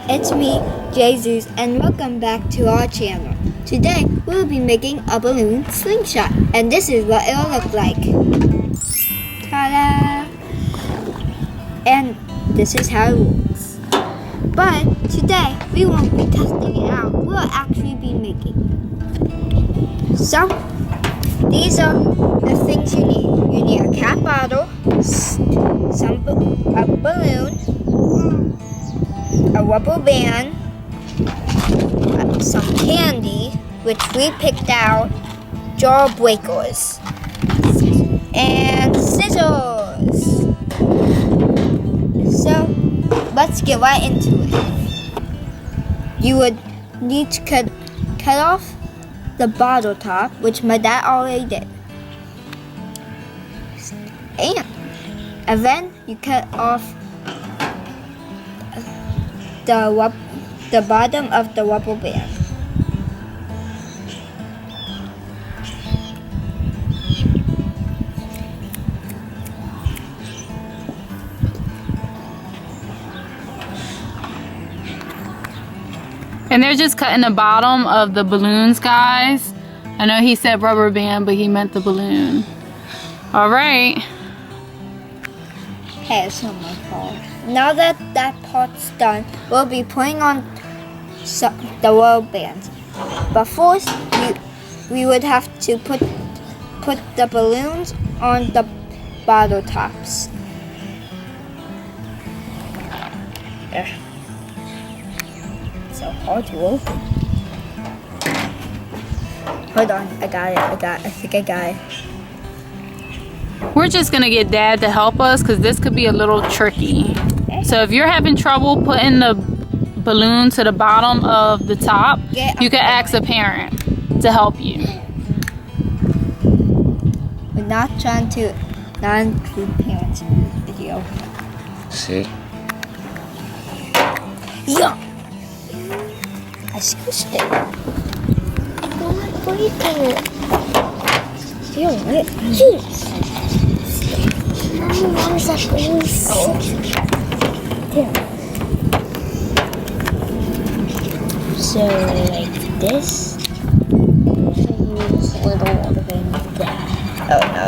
it's me, Jesus, and welcome back to our channel. Today, we'll be making a balloon slingshot, and this is what it'll look like. Ta-da! And this is how it looks. But today, we won't be testing it out. We'll actually be making. So, these are the things you need. You need a cat bottle, a balloon, a rubber band, some candy, which we picked out, jar breakers, and scissors. So, let's get right into it. You would need to cut off the bottle top, which my dad already did. And then you cut off the bottom of the rubber band. And they're just cutting the bottom of the balloons, guys. I know he said rubber band, but he meant the balloon. All right. Hey, it's not my fault. Now that that part's done, we'll be putting on the rubber bands. But first, we would have to put the balloons on the bottle tops. So hard to open. Hold on, I think I got it. We're just gonna get Dad to help us because this could be a little tricky. So if you're having trouble putting the balloon to the bottom of the top, you can ask a parent to help you. We're not trying to not include parents in this video. See? Yeah. I squished it. Don't break it. Feel it. Jeez. Mom's like this. There. So like this. Use a little water than that. Oh no,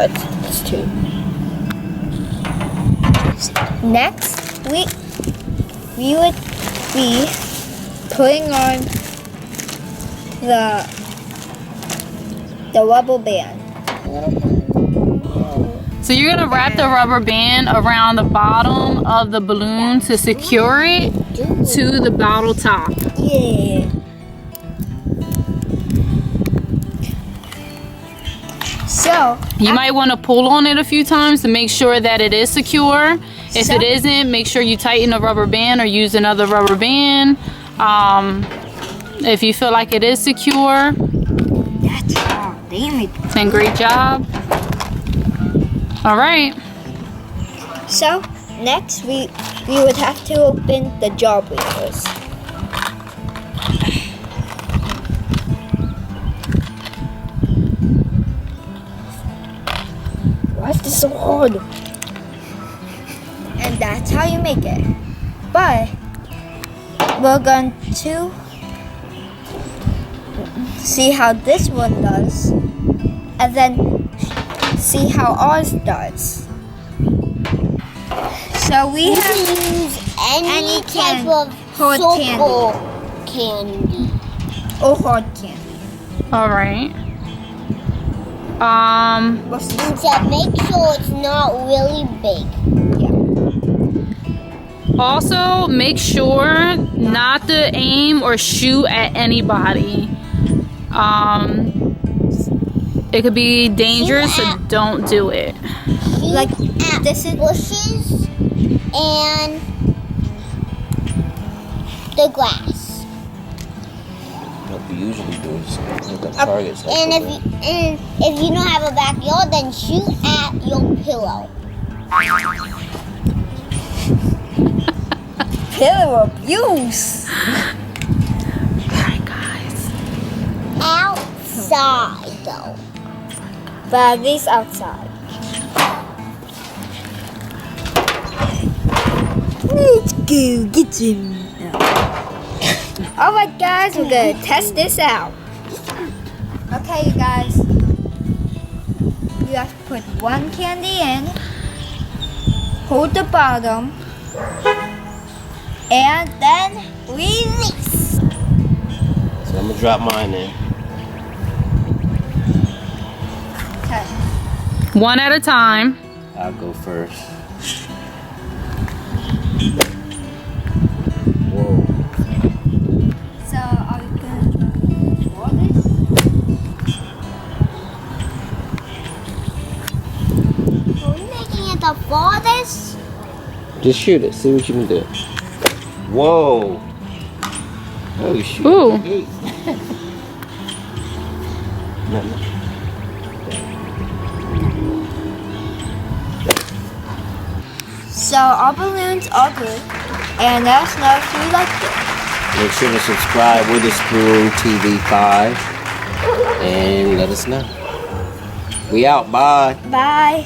it's too. Next, we would be putting on the rubber band. So you're gonna wrap the rubber band around the bottom of the balloon to secure it to the bottle top. Yeah. So you might want to pull on it a few times to make sure that it is secure. If it isn't, make sure you tighten the rubber band or use another rubber band. If you feel like it is secure, then great job. All right. So next we would have to open the jar breakers. Why is this so hard? And that's how you make it. But we're going to see how this one does, and then see how ours does. So we have use any type of hard candy. Or hard candy. All right. What's this? And to make sure it's not really big. Also, make sure not to aim or shoot at anybody. It could be dangerous, so don't do it. Like At this is bushes and the grass. What we usually do is look at targets. Like And if you don't have a backyard, then shoot at your pillow. pillow abuse. Alright, guys. Outside, though. But at least outside. Let's go get him. Alright guys, we're gonna test this out. Okay, you guys. You have to put one candy in. Hold the bottom. And then release. So I'm gonna drop mine in. Okay. One at a time. I'll go first. Whoa. So are we gonna pour this? Are we making it the farthest? Just shoot it. See what you can do. Whoa. Oh shoot. Ooh. Hey. No, no. So our balloons are good. And let us know if you liked it. Make sure to subscribe Witherspoon TV 5 and let us know. We out. Bye. Bye.